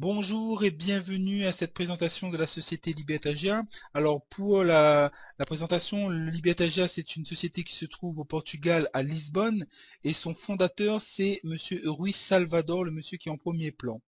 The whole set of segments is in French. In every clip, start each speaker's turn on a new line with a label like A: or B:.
A: Bonjour et bienvenue à cette présentation de la société Libertagia. Alors pour la présentation, Libertagia c'est une société qui se trouve au Portugal à Lisbonne et son fondateur c'est Monsieur Rui Salvador, le monsieur qui est en premier plan.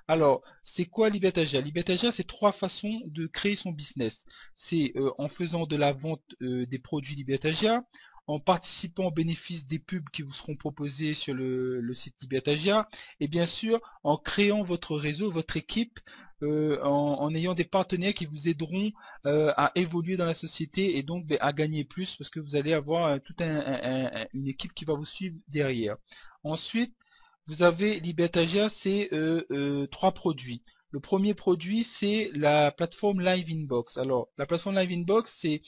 A: Alors, c'est quoi Libertagia? Libertagia, c'est trois façons de créer son business. C'est en faisant de la vente des produits Libertagia, en participant aux bénéfices des pubs qui vous seront proposés sur le site Libertagia, et bien sûr en créant votre réseau, votre équipe, en ayant des partenaires qui vous aideront à évoluer dans la société et donc à gagner plus parce que vous allez avoir toute une équipe qui va vous suivre derrière. Ensuite, vous avez Libertagia, c'est trois produits. Le premier produit, c'est la plateforme Live Inbox. Alors, la plateforme Live Inbox, c'est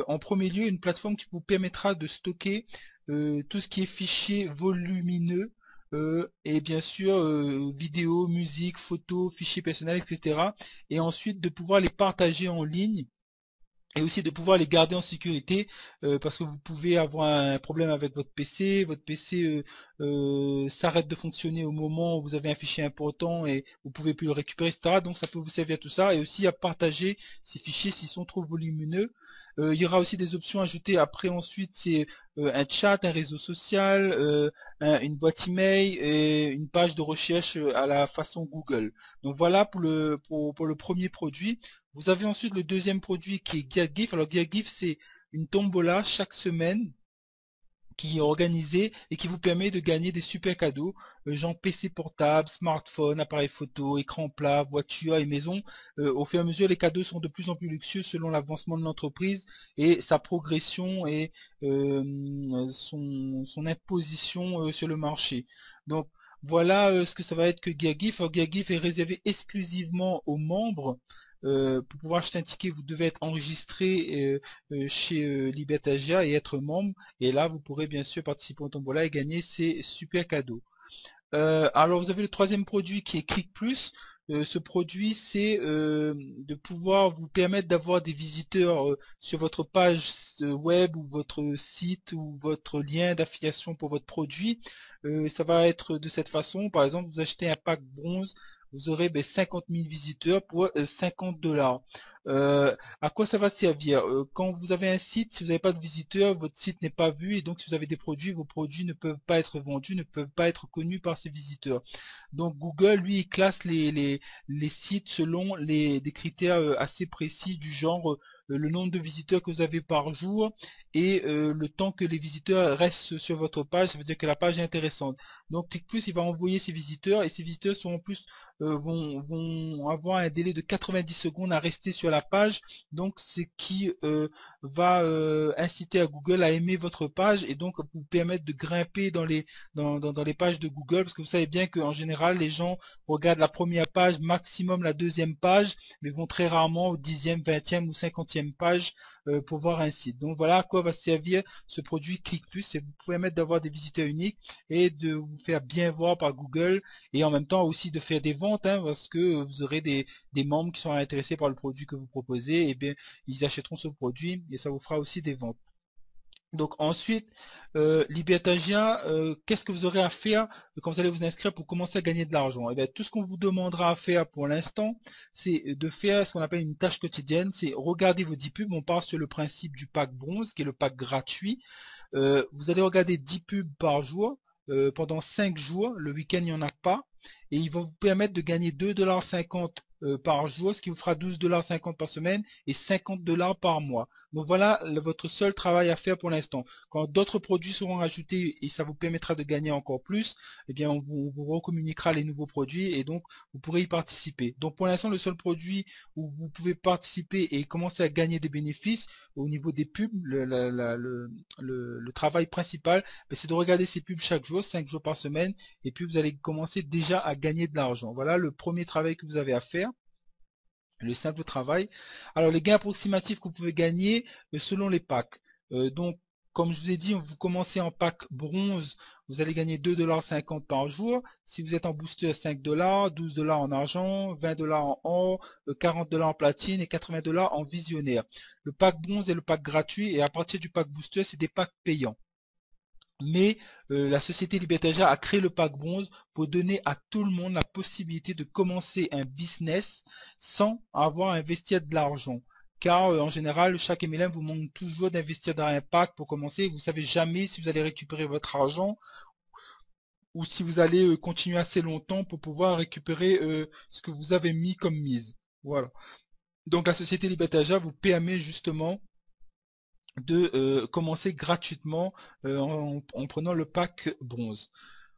A: en premier lieu une plateforme qui vous permettra de stocker tout ce qui est fichiers volumineux et bien sûr vidéos, musique, photos, fichiers personnels, etc. Et ensuite de pouvoir les partager en ligne et aussi de pouvoir les garder en sécurité parce que vous pouvez avoir un problème avec votre PC s'arrête de fonctionner au moment où vous avez un fichier important et vous pouvez plus le récupérer, etc. Donc ça peut vous servir à tout ça et aussi à partager ces fichiers s'ils sont trop volumineux. Il y aura aussi des options ajoutées après ensuite, c'est un chat, un réseau social, une boîte email et une page de recherche à la façon Google. Donc voilà pour le premier produit. Vous avez ensuite le deuxième produit qui est GearGift. Alors GearGift, c'est une tombola chaque semaine qui est organisée et qui vous permet de gagner des super cadeaux, genre PC portable, smartphone, appareil photo, écran plat, voiture et maison. Au fur et à mesure, les cadeaux sont de plus en plus luxueux selon l'avancement de l'entreprise et sa progression et son imposition sur le marché. Donc voilà ce que ça va être que GearGift. Alors, GearGift est réservé exclusivement aux membres. Pour pouvoir acheter un ticket, vous devez être enregistré chez Libertagia et être membre. Et là, vous pourrez bien sûr participer au tombola et gagner ces super cadeaux. Alors, vous avez le troisième produit qui est Click Plus. Ce produit, c'est de pouvoir vous permettre d'avoir des visiteurs sur votre page web ou votre site ou votre lien d'affiliation pour votre produit. Ça va être de cette façon. Par exemple, vous achetez un pack bronze, vous aurez 50 000 visiteurs pour 50 $. À quoi ça va servir? Quand vous avez un site, si vous n'avez pas de visiteurs, votre site n'est pas vu et donc si vous avez des produits, vos produits ne peuvent pas être vendus, ne peuvent pas être connus par ces visiteurs. Donc Google, lui, il classe les sites selon des critères assez précis du genre le nombre de visiteurs que vous avez par jour et le temps que les visiteurs restent sur votre page, ça veut dire que la page est intéressante. Donc ClickPlus, il va envoyer ses visiteurs et ces visiteurs sont en plus vont avoir un délai de 90 secondes à rester sur la page, donc ce qui va inciter à Google à aimer votre page et donc vous permettre de grimper dans les pages de Google, parce que vous savez bien qu'en général les gens regardent la première page, maximum la deuxième page, mais vont très rarement au 10e, 20e ou 50e page pour voir un site. Donc voilà à quoi va servir ce produit ClickPlus, c'est vous pouvez mettre d'avoir des visiteurs uniques et de vous faire bien voir par Google et en même temps aussi de faire des ventes, hein, parce que vous aurez des membres qui sont intéressés par le produit que vous proposez, et bien ils achèteront ce produit et ça vous fera aussi des ventes. Donc ensuite, Libertagia, qu'est-ce que vous aurez à faire quand vous allez vous inscrire pour commencer à gagner de l'argent? Eh bien, tout ce qu'on vous demandera à faire pour l'instant, c'est de faire ce qu'on appelle une tâche quotidienne, c'est regarder vos 10 pubs. On part sur le principe du pack bronze, qui est le pack gratuit. Vous allez regarder 10 pubs par jour pendant 5 jours. Le week-end, il n'y en a pas. Et ils vont vous permettre de gagner 2,50 $ par jour, ce qui vous fera 12,50 $ par semaine et 50 $ par mois. Donc voilà votre seul travail à faire pour l'instant. Quand d'autres produits seront rajoutés et ça vous permettra de gagner encore plus, eh bien on vous recommuniquera les nouveaux produits et donc vous pourrez y participer. Donc pour l'instant, le seul produit où vous pouvez participer et commencer à gagner des bénéfices au niveau des pubs, le travail principal, c'est de regarder ces pubs chaque jour, 5 jours par semaine, et puis vous allez commencer déjà à gagner de l'argent. Voilà le premier travail que vous avez à faire, le simple travail. Alors les gains approximatifs que vous pouvez gagner selon les packs. Donc comme je vous ai dit, vous commencez en pack bronze, vous allez gagner 2,50 $ par jour. Si vous êtes en booster, 5 $, 12 $ en argent, 20 $ en or, 40 $ en platine et 80 $ en visionnaire. Le pack bronze est le pack gratuit et à partir du pack booster, c'est des packs payants. Mais la société Libertagia a créé le pack bronze pour donner à tout le monde la possibilité de commencer un business sans avoir à investir de l'argent. Car en général, chaque MLM vous demande toujours d'investir dans un pack pour commencer. Vous ne savez jamais si vous allez récupérer votre argent ou si vous allez continuer assez longtemps pour pouvoir récupérer ce que vous avez mis comme mise. Voilà. Donc la société Libertagia vous permet justement de commencer gratuitement en prenant le pack bronze.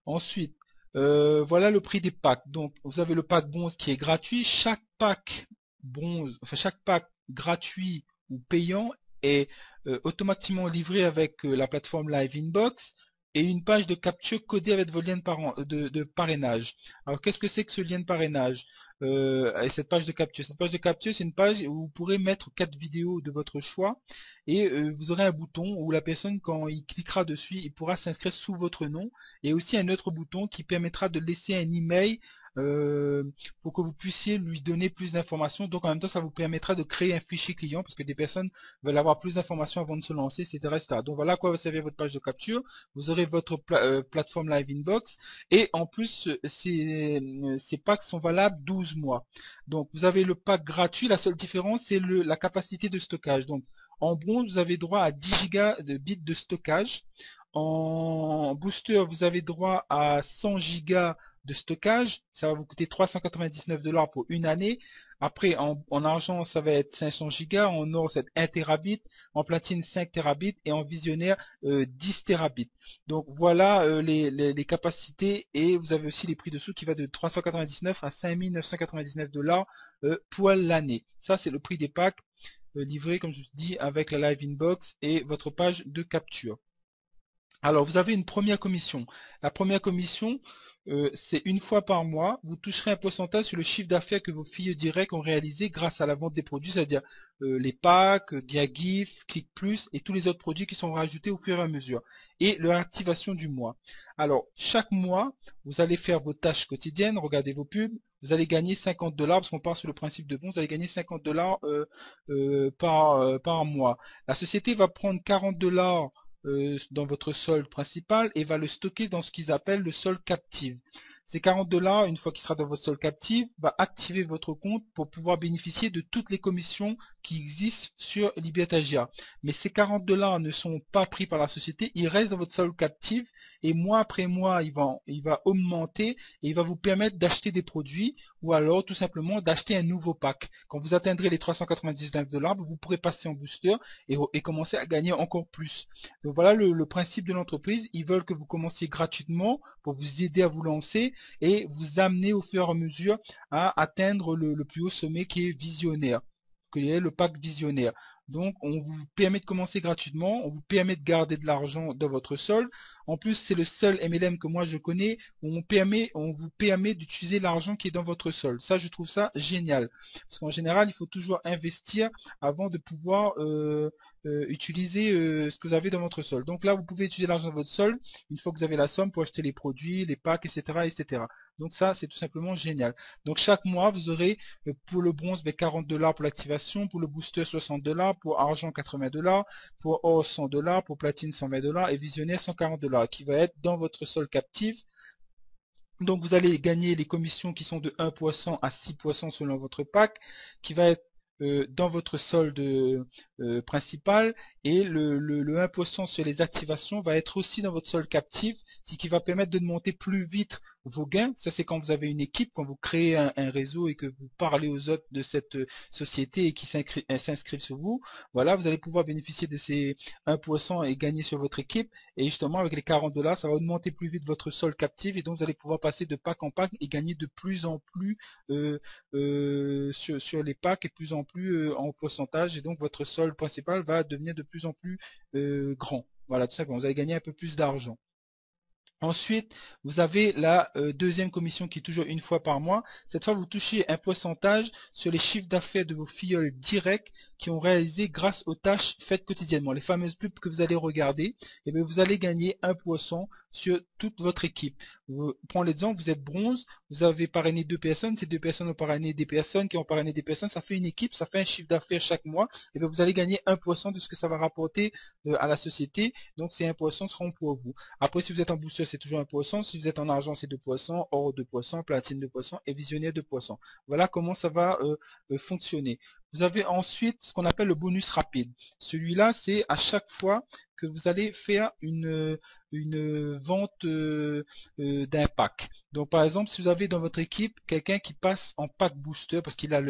A: Ensuite, voilà le prix des packs. Donc, vous avez le pack bronze qui est gratuit. Chaque pack bronze, enfin chaque pack gratuit ou payant est automatiquement livré avec la plateforme Live Inbox et une page de capture codée avec vos liens de parrainage. Alors, qu'est-ce que c'est que ce lien de parrainage et cette page de capture? Cette page de capture, c'est une page où vous pourrez mettre 4 vidéos de votre choix et vous aurez un bouton où la personne, quand il cliquera dessus, il pourra s'inscrire sous votre nom et aussi un autre bouton qui permettra de laisser un email euh, pour que vous puissiez lui donner plus d'informations. Donc en même temps, ça vous permettra de créer un fichier client parce que des personnes veulent avoir plus d'informations avant de se lancer, etc., etc. Donc voilà à quoi va servir votre page de capture. Vous aurez votre plateforme Live Inbox et en plus, ces packs sont valables 12 mois. Donc vous avez le pack gratuit. La seule différence, c'est la capacité de stockage. Donc en bronze, vous avez droit à 10 Go de bits de stockage. En booster, vous avez droit à 100 Go de stockage. Ça va vous coûter 399 $ pour une année. Après, en argent, ça va être 500 Go. En or, c'est 1 Tb. En platine, 5 Tb. Et en visionnaire, 10 Tb. Donc voilà les capacités. Et vous avez aussi les prix dessous qui va de 399 à 5999 $ pour l'année. Ça, c'est le prix des packs livré, comme je vous dis, avec la Live Inbox et votre page de capture. Alors, vous avez une première commission. La première commission, c'est une fois par mois. Vous toucherez un pourcentage sur le chiffre d'affaires que vos filles directs ont réalisé grâce à la vente des produits, c'est-à-dire les packs, GiaGIF, Click Plus et tous les autres produits qui sont rajoutés au fur et à mesure. Et leur activation du mois. Alors, chaque mois, vous allez faire vos tâches quotidiennes, regardez vos pubs. Vous allez gagner 50 $, parce qu'on part sur le principe de bon, vous allez gagner 50 $ par mois. La société va prendre 40 $ dans votre solde principal et va le stocker dans ce qu'ils appellent le solde captive. Ces 40 $, une fois qu'il sera dans votre solde captive, va activer votre compte pour pouvoir bénéficier de toutes les commissions qui existent sur Libertagia. Mais ces 40 $ ne sont pas pris par la société, ils restent dans votre solde captive et mois après mois, il va augmenter et il va vous permettre d'acheter des produits ou alors tout simplement d'acheter un nouveau pack. Quand vous atteindrez les 399 $, vous pourrez passer en booster et commencer à gagner encore plus. Donc voilà le principe de l'entreprise. Ils veulent que vous commenciez gratuitement pour vous aider à vous lancer et vous amener au fur et à mesure à atteindre le plus haut sommet qui est visionnaire, qui est le pack visionnaire. Donc on vous permet de commencer gratuitement, on vous permet de garder de l'argent dans votre solde. En plus, c'est le seul MLM que moi je connais où on vous permet d'utiliser l'argent qui est dans votre solde. Ça, je trouve ça génial. Parce qu'en général, il faut toujours investir avant de pouvoir utiliser ce que vous avez dans votre solde. Donc là, vous pouvez utiliser l'argent dans votre solde une fois que vous avez la somme pour acheter les produits, les packs, etc., etc. Donc ça, c'est tout simplement génial. Donc chaque mois, vous aurez pour le bronze 40 $ pour l'activation, pour le booster 60 $, pour argent 80 $, pour or 100 $, pour platine 120 $ et visionnaire 140 $ qui va être dans votre solde captive. Donc vous allez gagner les commissions qui sont de 1% à 6% selon votre pack, qui va être dans votre solde principal et le 1% sur les activations va être aussi dans votre solde captif, ce qui va permettre de monter plus vite vos gains. Ça, c'est quand vous avez une équipe, quand vous créez un réseau et que vous parlez aux autres de cette société et qui s'inscrivent sur vous. Voilà, vous allez pouvoir bénéficier de ces 1% et gagner sur votre équipe. Et justement, avec les 40 $, ça va augmenter plus vite votre solde captif et donc vous allez pouvoir passer de pack en pack et gagner de plus en plus sur les packs et plus en plus en pourcentage et donc votre solde principal va devenir de plus en plus grand. Voilà, tout simplement, vous allez gagner un peu plus d'argent. Ensuite, vous avez la deuxième commission qui est toujours une fois par mois. Cette fois, vous touchez un pourcentage sur les chiffres d'affaires de vos filleuls directs qui ont réalisé grâce aux tâches faites quotidiennement. Les fameuses pubs que vous allez regarder, et bien, vous allez gagner 1% sur toute votre équipe. Prends l'exemple, vous êtes bronze, vous avez parrainé 2 personnes, ces 2 personnes ont parrainé des personnes qui ont parrainé des personnes, ça fait une équipe, ça fait un chiffre d'affaires chaque mois, et bien vous allez gagner 1% de ce que ça va rapporter à la société, donc ces 1% seront pour vous. Après, si vous êtes en booster, c'est toujours 1%, si vous êtes en argent, c'est 2%, or 2%, platine 2% et visionnaire 2%. Voilà comment ça va fonctionner. Vous avez ensuite ce qu'on appelle le bonus rapide. Celui-là, c'est à chaque fois que vous allez faire une vente d'un pack. Donc par exemple, si vous avez dans votre équipe quelqu'un qui passe en pack booster parce qu'il a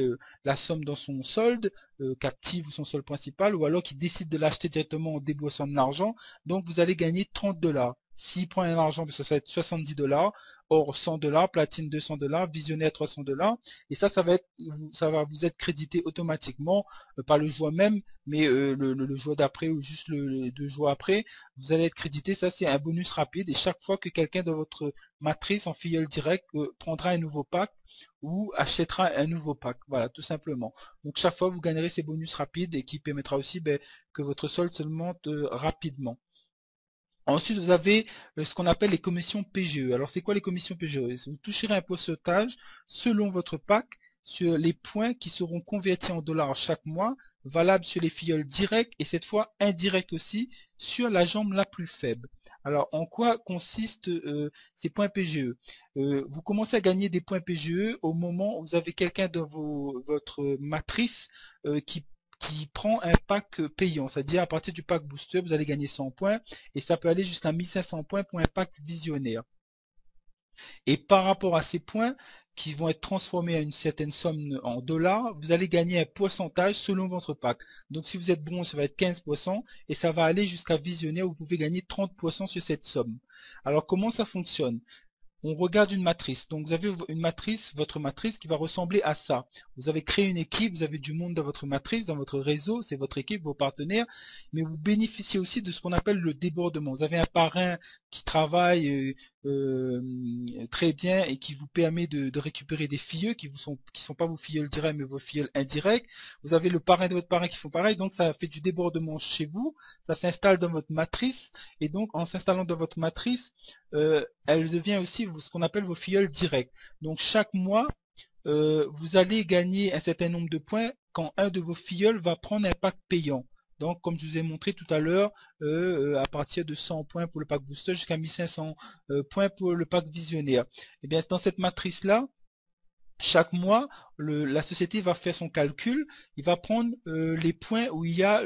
A: la somme dans son solde captive ou son solde principal, ou alors qui décide de l'acheter directement en déboursant de l'argent, donc vous allez gagner 30$. S'il prend un argent, ça va être 70$, or 100$, platine 200$, visionnaire 300$, et ça va vous être crédité automatiquement par le joueur même, mais le joueur d'après ou juste les 2 joueurs après, vous allez être crédité. Ça, c'est un bonus rapide, et chaque fois que quelqu'un de votre matrice en filleul direct prendra un nouveau pack ou achètera un nouveau pack, voilà, tout simplement. Donc chaque fois vous gagnerez ces bonus rapides, et qui permettra aussi que votre solde se monte rapidement. Ensuite, vous avez ce qu'on appelle les commissions PGE. Alors, c'est quoi les commissions PGE? Vous toucherez un pourcentage selon votre pack sur les points qui seront convertis en dollars chaque mois, valable sur les filleuls directs et cette fois indirects aussi sur la jambe la plus faible. Alors, en quoi consistent ces points PGE? Vous commencez à gagner des points PGE au moment où vous avez quelqu'un dans votre matrice qui prend un pack payant, c'est-à-dire à partir du pack booster, vous allez gagner 100 points, et ça peut aller jusqu'à 1500 points pour un pack visionnaire. Et par rapport à ces points, qui vont être transformés à une certaine somme en dollars, vous allez gagner un pourcentage selon votre pack. Donc si vous êtes bronze, ça va être 15%, et ça va aller jusqu'à visionnaire, où vous pouvez gagner 30% sur cette somme. Alors comment ça fonctionne? On regarde une matrice. Donc vous avez une matrice, votre matrice qui va ressembler à ça. Vous avez créé une équipe, vous avez du monde dans votre matrice, dans votre réseau, c'est votre équipe, vos partenaires, mais vous bénéficiez aussi de ce qu'on appelle le débordement. Vous avez un parrain qui travaille très bien et qui vous permet de récupérer des filleuls qui sont pas vos filleuls directs mais vos filleuls indirects. Vous avez le parrain de votre parrain qui font pareil, donc ça fait du débordement chez vous, ça s'installe dans votre matrice, et donc en s'installant dans votre matrice, elle devient aussi ce qu'on appelle vos filleuls directs. Donc chaque mois, vous allez gagner un certain nombre de points quand un de vos filleuls va prendre un pack payant. Donc comme je vous ai montré tout à l'heure, à partir de 100 points pour le pack booster jusqu'à 1500 points pour le pack visionnaire. Et bien dans cette matrice-là, chaque mois, la société va faire son calcul, il va prendre les points où il y a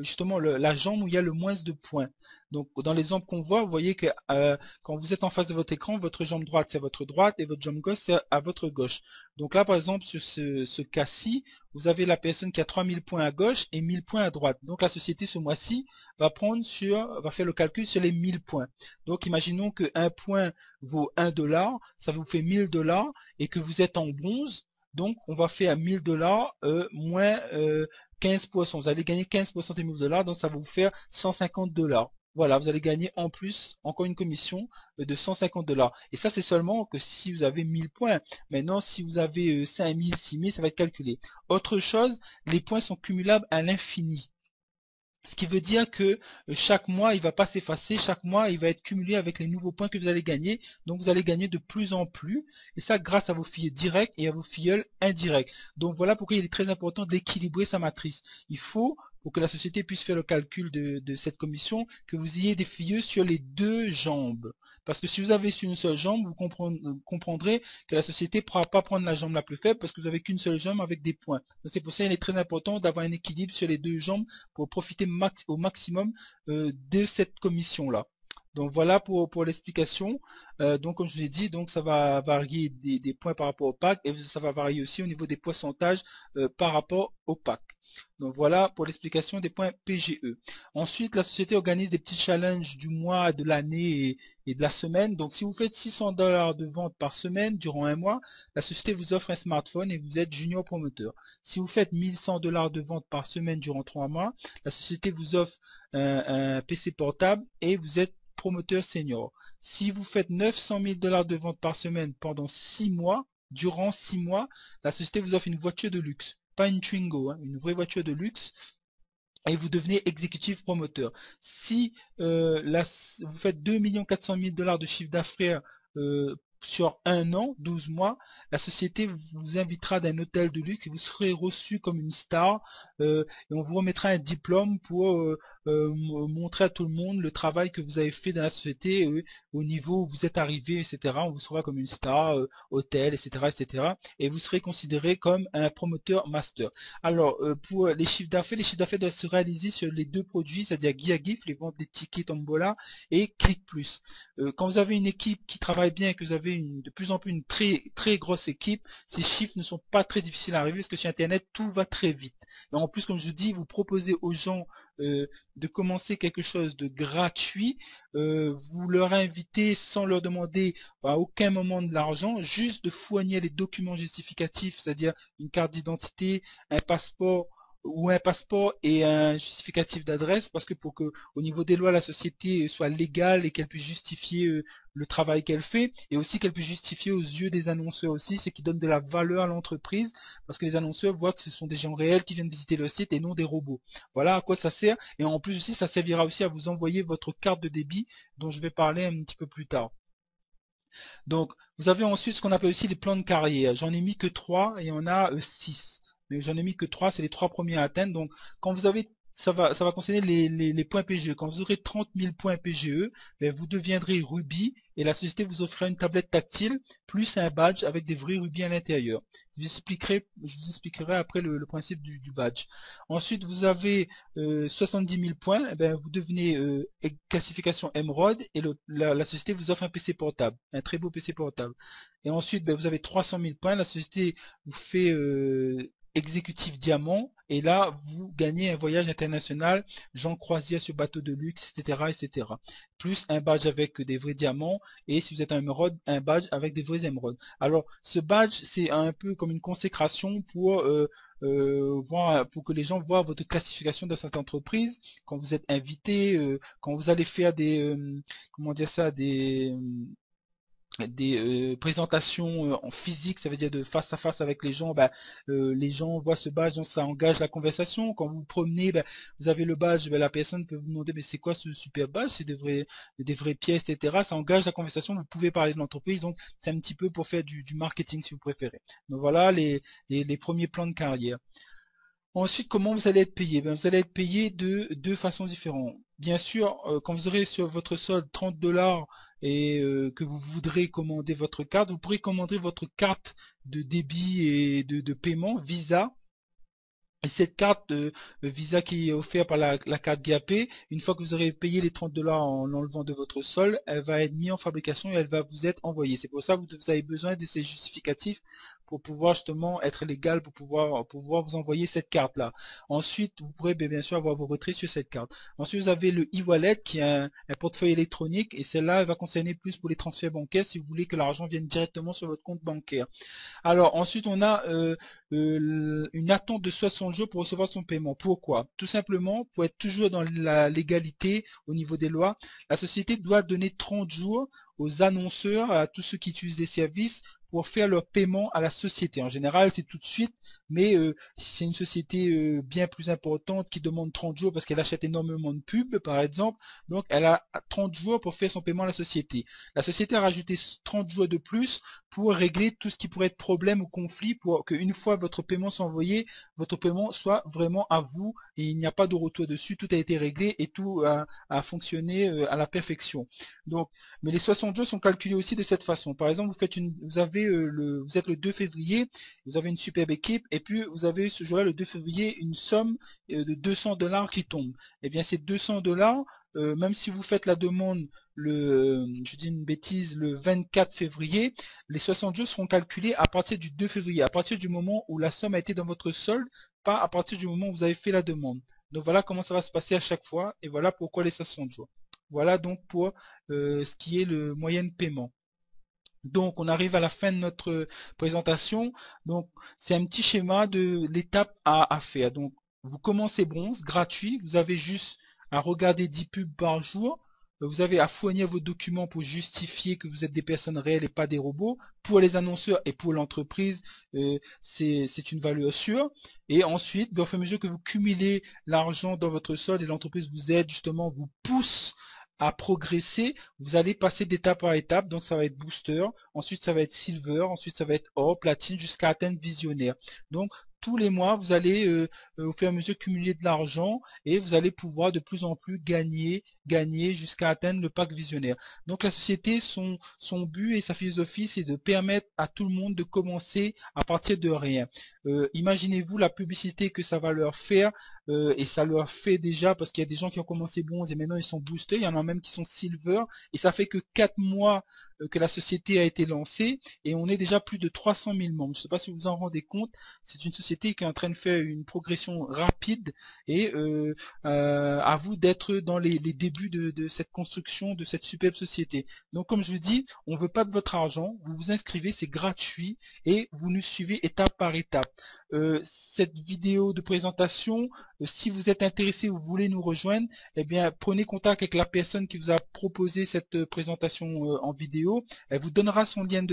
A: justement la jambe où il y a le moins de points. Donc dans l'exemple qu'on voit, vous voyez que quand vous êtes en face de votre écran, votre jambe droite c'est à votre droite et votre jambe gauche c'est à votre gauche. Donc là par exemple sur ce cas-ci, vous avez la personne qui a 3000 points à gauche et 1000 points à droite. Donc la société ce mois-ci va faire le calcul sur les 1000 points. Donc imaginons que un point vaut 1$, ça vous fait 1000$, et que vous êtes en bronze, donc on va faire 1000$ moins 15%. Vous allez gagner 15% des 1000$, donc ça va vous faire 150$. Voilà, vous allez gagner en plus encore une commission de 150$. Et ça c'est seulement que si vous avez 1000 points. Maintenant si vous avez 5000, 6000, ça va être calculé. Autre chose, les points sont cumulables à l'infini. Ce qui veut dire que chaque mois, il ne va pas s'effacer, chaque mois, il va être cumulé avec les nouveaux points que vous allez gagner. Donc vous allez gagner de plus en plus, et ça grâce à vos filleuls directs et à vos filleuls indirects. Donc voilà pourquoi il est très important d'équilibrer sa matrice. Il faut, pour que la société puisse faire le calcul de cette commission, que vous ayez des filleuls sur les 2 jambes. Parce que si vous avez sur une seule jambe, vous comprendrez que la société ne pourra pas prendre la jambe la plus faible parce que vous n'avez qu'une seule jambe avec des points. C'est pour ça qu'il est très important d'avoir un équilibre sur les 2 jambes pour profiter au maximum de cette commission-là. Donc voilà pour l'explication. Donc comme je vous ai dit, donc ça va varier des points par rapport au pack, et ça va varier aussi au niveau des pourcentages par rapport au pack. Donc voilà pour l'explication des points PGE. Ensuite, la société organise des petits challenges du mois, de l'année et de la semaine. Donc si vous faites 600$ de vente par semaine durant un mois, la société vous offre un smartphone et vous êtes junior promoteur. Si vous faites 1100$ de vente par semaine durant 3 mois, la société vous offre un PC portable et vous êtes promoteur senior. Si vous faites 900 000$ de vente par semaine pendant 6 mois, durant 6 mois, la société vous offre une voiture de luxe. Pas une Twingo, hein, une vraie voiture de luxe et vous devenez exécutif promoteur. Si vous faites 2 400 000 $ de chiffre d'affaires sur un an, 12 mois, la société vous invitera dans un hôtel de luxe et vous serez reçu comme une star, et on vous remettra un diplôme pour montrer à tout le monde le travail que vous avez fait dans la société, au niveau où vous êtes arrivé, etc. On vous sera comme une star, hôtel, etc., etc. Et vous serez considéré comme un promoteur master. Alors, pour les chiffres d'affaires doivent se réaliser sur les deux produits, c'est-à-dire GuiaGift, les ventes des tickets Tombola, et ClickPlus. Quand vous avez une équipe qui travaille bien et que vous avez de plus en plus une très, très grosse équipe, ces chiffres ne sont pas très difficiles à arriver parce que sur Internet, tout va très vite. Et en plus, comme je dis, vous proposez aux gens de commencer quelque chose de gratuit, vous leur invitez sans leur demander à aucun moment de l'argent, juste de fournir les documents justificatifs, c'est-à-dire une carte d'identité, un passeport ou un passeport et un justificatif d'adresse, parce que pour que au niveau des lois la société soit légale et qu'elle puisse justifier le travail qu'elle fait, et aussi qu'elle puisse justifier aux yeux des annonceurs aussi, c'est qui donne de la valeur à l'entreprise, parce que les annonceurs voient que ce sont des gens réels qui viennent visiter le site et non des robots. Voilà à quoi ça sert, et en plus aussi ça servira aussi à vous envoyer votre carte de débit dont je vais parler un petit peu plus tard. Donc, vous avez ensuite ce qu'on appelle aussi les plans de carrière. J'en ai mis que 3 et on a 6. Mais j'en ai mis que 3, c'est les 3 premiers à atteindre. Donc, quand vous avez, ça va concerner les points PGE. Quand vous aurez 30 000 points PGE, ben, vous deviendrez Ruby et la société vous offrira une tablette tactile plus un badge avec des vrais rubis à l'intérieur. Je vous expliquerai après le principe du badge. Ensuite, vous avez 70 000 points, eh ben, vous devenez classification émeraude et la société vous offre un PC portable, un très beau PC portable. Et ensuite, ben, vous avez 300 000 points, la société vous fait exécutif diamant et là, vous gagnez un voyage international, Jean Croisière sur bateau de luxe, etc., etc. Plus un badge avec des vrais diamants et si vous êtes un émeraude, un badge avec des vrais émeraudes. Alors, ce badge, c'est un peu comme une consécration pour que les gens voient votre classification dans cette entreprise, quand vous êtes invité, quand vous allez faire comment dire ça, des présentations en physique, ça veut dire de face à face avec les gens, les gens voient ce badge, donc ça engage la conversation. Quand vous vous promenez, vous avez le badge, la personne peut vous demander mais c'est quoi ce super badge, c'est des vraies pièces, etc. Ça engage la conversation, vous pouvez parler de l'entreprise, donc c'est un petit peu pour faire du marketing si vous préférez. Donc voilà les premiers plans de carrière. Ensuite, comment vous allez être payé? Vous allez être payé de deux façons différentes. Bien sûr, quand vous aurez sur votre solde 30 $ et que vous voudrez commander votre carte, vous pourrez commander votre carte de débit et de paiement Visa. Et cette carte Visa qui est offerte par la carte GAP, une fois que vous aurez payé les 30 $ en l'enlevant de votre solde, elle va être mise en fabrication et elle va vous être envoyée. C'est pour ça que vous avez besoin de ces justificatifs pour pouvoir justement être légal, pour pouvoir vous envoyer cette carte-là. Ensuite, vous pourrez bien sûr avoir vos retraits sur cette carte. Ensuite, vous avez le e-wallet qui est un portefeuille électronique et celle-là va concerner plus pour les transferts bancaires si vous voulez que l'argent vienne directement sur votre compte bancaire. Alors ensuite on a une attente de 60 jours pour recevoir son paiement. Pourquoi? Tout simplement pour être toujours dans la légalité au niveau des lois. La société doit donner 30 jours aux annonceurs, à tous ceux qui utilisent les services pour faire leur paiement à la société. En général, c'est tout de suite, mais si c'est une société bien plus importante qui demande 30 jours parce qu'elle achète énormément de pubs, par exemple, donc elle a 30 jours pour faire son paiement à la société. La société a rajouté 30 jours de plus pour régler tout ce qui pourrait être problème ou conflit pour qu'une fois votre paiement soit envoyé, votre paiement soit vraiment à vous et il n'y a pas de retour dessus, tout a été réglé et tout a fonctionné à la perfection. Donc, mais les 60 jours sont calculés aussi de cette façon. Par exemple, vous êtes le 2 février, vous avez une superbe équipe et puis vous avez ce jour-là, le 2 février, une somme de 200 $ qui tombe. Et bien ces 200 $, même si vous faites la demande je dis une bêtise, le 24 février, les 60 jours seront calculés à partir du 2 février, à partir du moment où la somme a été dans votre solde, pas à partir du moment où vous avez fait la demande. Donc voilà comment ça va se passer à chaque fois, et voilà pourquoi les 60 jours. Voilà donc pour ce qui est le moyen de paiement. Donc on arrive à la fin de notre présentation. Donc c'est un petit schéma de l'étape à faire. Donc vous commencez bronze, gratuit, vous avez juste à regarder 10 pubs par jour. vous avez à fournir vos documents pour justifier que vous êtes des personnes réelles et pas des robots. Pour les annonceurs et pour l'entreprise, c'est une valeur sûre. Et ensuite, au fur et à mesure que vous cumulez l'argent dans votre solde et l'entreprise vous aide, justement, vous pousse à progresser, vous allez passer d'étape par étape. Donc ça va être booster, ensuite ça va être silver, ensuite ça va être or, platine, jusqu'à atteindre visionnaire. Donc tous les mois, vous allez au fur et à mesure cumuler de l'argent et vous allez pouvoir de plus en plus gagner jusqu'à atteindre le pack visionnaire. Donc la société, son but et sa philosophie, c'est de permettre à tout le monde de commencer à partir de rien. Imaginez-vous la publicité que ça va leur faire, et ça leur fait déjà, parce qu'il y a des gens qui ont commencé bronze et maintenant ils sont boostés, il y en a même qui sont silver, et ça fait que 4 mois que la société a été lancée, et on est déjà plus de 300 000 membres. Je ne sais pas si vous vous en rendez compte, c'est une société qui est en train de faire une progression rapide, et à vous d'être dans les débuts de cette construction, de cette superbe société. Donc comme je vous dis, on ne veut pas de votre argent, vous vous inscrivez, c'est gratuit, et vous nous suivez étape par étape. Cette vidéo de présentation, si vous êtes intéressé, vous voulez nous rejoindre, eh bien prenez contact avec la personne qui vous a proposé cette présentation en vidéo. Elle vous donnera son lien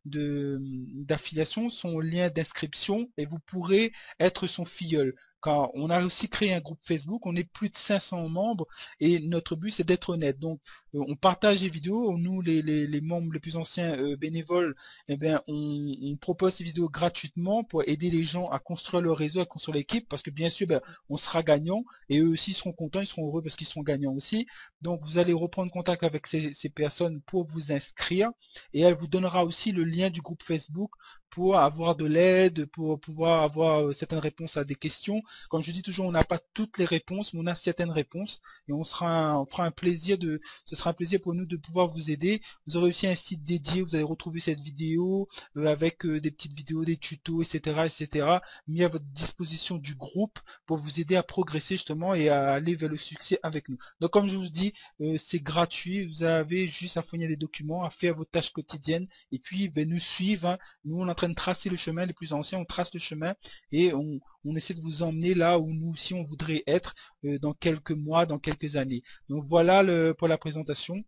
A: d'affiliation, son lien d'inscription, et vous pourrez être son filleul. Car on a aussi créé un groupe Facebook, on est plus de 500 membres et notre but c'est d'être honnête. Donc on partage les vidéos, nous les membres les plus anciens bénévoles, eh bien on propose ces vidéos gratuitement pour aider les gens à construire leur réseau, à construire l'équipe, parce que bien sûr ben, on sera gagnant et eux aussi seront contents, ils seront heureux parce qu'ils seront gagnants aussi. Donc vous allez reprendre contact avec ces personnes pour vous inscrire et elle vous donnera aussi le lien du groupe Facebook pour avoir de l'aide, pour pouvoir avoir certaines réponses à des questions. Comme je dis toujours, on n'a pas toutes les réponses, mais on a certaines réponses et on fera un plaisir ce sera un plaisir pour nous de pouvoir vous aider. Vous aurez aussi un site dédié, vous allez retrouver cette vidéo avec des petites vidéos, des tutos, etc., mis à votre disposition du groupe pour vous aider à progresser justement et à aller vers le succès avec nous. Donc comme je vous dis, c'est gratuit, vous avez juste à fournir des documents, à faire vos tâches quotidiennes et puis ben, nous suivre. Hein. Nous on est en train de tracer le chemin, les plus anciens on trace le chemin et on essaie de vous emmener là où nous aussi on voudrait être dans quelques mois, dans quelques années. Donc voilà pour la présentation.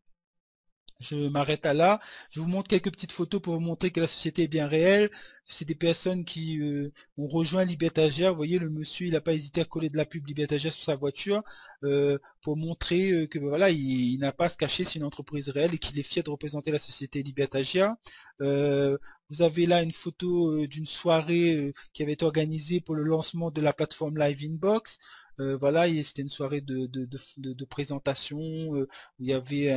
A: Je m'arrête à là. Je vous montre quelques petites photos pour vous montrer que la société est bien réelle. C'est des personnes qui ont rejoint Libertagia. Vous voyez, le monsieur, il n'a pas hésité à coller de la pub Libertagia sur sa voiture pour montrer que ben, voilà, il n'a pas à se cacher, c'est une entreprise réelle et qu'il est fier de représenter la société Libertagia. Vous avez là une photo d'une soirée qui avait été organisée pour le lancement de la plateforme Live Inbox. Voilà, c'était une soirée de présentation où il y avait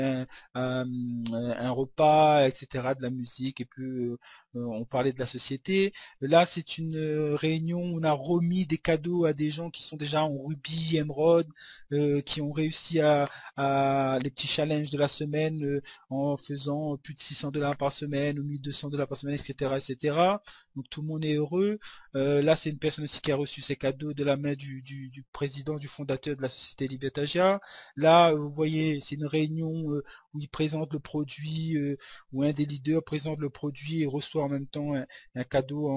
A: un repas, etc., de la musique, et puis on parlait de la société. Là, c'est une réunion où on a remis des cadeaux à des gens qui sont déjà en Ruby, Emerald, qui ont réussi à les petits challenges de la semaine en faisant plus de 600 $ par semaine ou 1200 $ par semaine, etc., etc. Donc tout le monde est heureux. Là, c'est une personne aussi qui a reçu ses cadeaux de la main du président, du fondateur de la société Libertagia. Là, vous voyez, c'est une réunion où il présente le produit, où un des leaders présente le produit et reçoit en même temps un cadeau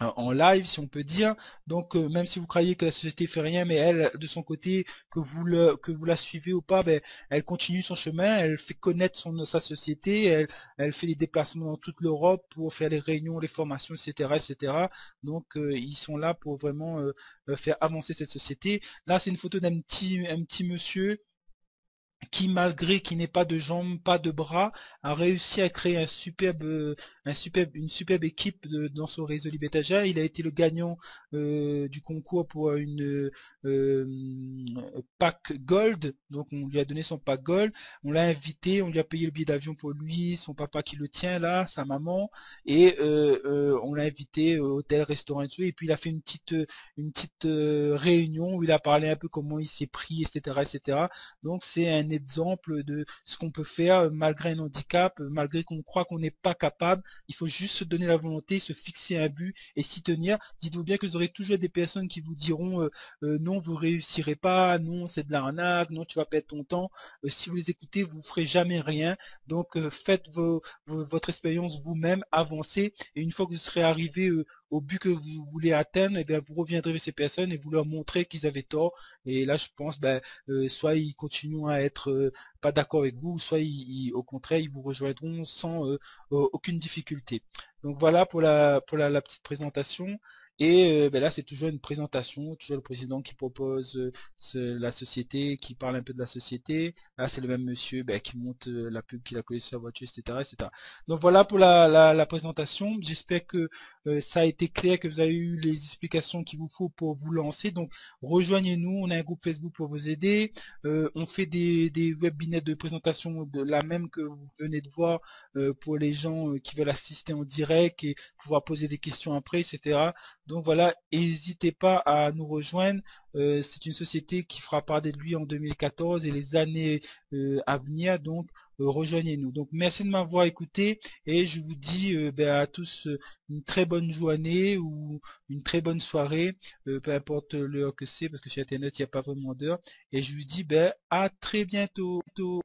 A: en live, si on peut dire. Donc même si vous croyez que la société fait rien, mais elle, de son côté, que vous la suivez ou pas, ben, elle continue son chemin, elle fait connaître sa société, elle fait des déplacements dans toute l'Europe pour faire les réunions, les formations, etc., etc. Donc ils sont là pour vraiment faire avancer cette société. Là, c'est une photo d'un un petit monsieur qui, malgré qu'il n'ait pas de jambes, pas de bras, a réussi à créer une superbe équipe dans son réseau Libertagia. Il a été le gagnant du concours pour une pack Gold, donc on lui a donné son pack Gold, on l'a invité, on lui a payé le billet d'avion pour lui, son papa qui le tient là, sa maman, et on l'a invité au hôtel, restaurant et tout, et puis il a fait une petite réunion où il a parlé un peu comment il s'est pris, etc., etc. Donc c'est un exemple de ce qu'on peut faire malgré un handicap, malgré qu'on croit qu'on n'est pas capable. Il faut juste se donner la volonté, se fixer un but et s'y tenir. Dites-vous bien que vous aurez toujours des personnes qui vous diront non, vous réussirez pas, non, c'est de l'arnaque, non, tu vas perdre ton temps. Si vous les écoutez, vous ne ferez jamais rien. Donc faites votre expérience vous-même, avancez, et une fois que vous serez arrivé au but que vous voulez atteindre, et bien, vous reviendrez vers ces personnes et vous leur montrez qu'ils avaient tort. Et là, je pense, ben, soit ils continuent à être pas d'accord avec vous, soit au contraire, ils vous rejoindront sans aucune difficulté. Donc voilà pour la petite présentation. Et ben là, c'est toujours une présentation, toujours le président qui propose la société, qui parle un peu de la société. Là, c'est le même monsieur ben, qui monte la pub qu'il a collée sur sa voiture, etc., etc. Donc voilà pour la présentation. J'espère que ça a été clair, que vous avez eu les explications qu'il vous faut pour vous lancer. Donc rejoignez-nous, on a un groupe Facebook pour vous aider. On fait des webinaires de présentation de la même que vous venez de voir pour les gens qui veulent assister en direct et pouvoir poser des questions après, etc. Donc voilà, n'hésitez pas à nous rejoindre. C'est une société qui fera parler de lui en 2014 et les années à venir. Donc rejoignez-nous. Donc merci de m'avoir écouté et je vous dis ben, à tous une très bonne journée ou une très bonne soirée, peu importe l'heure que c'est, parce que sur Internet il n'y a pas vraiment d'heure. Et je vous dis ben, à très bientôt.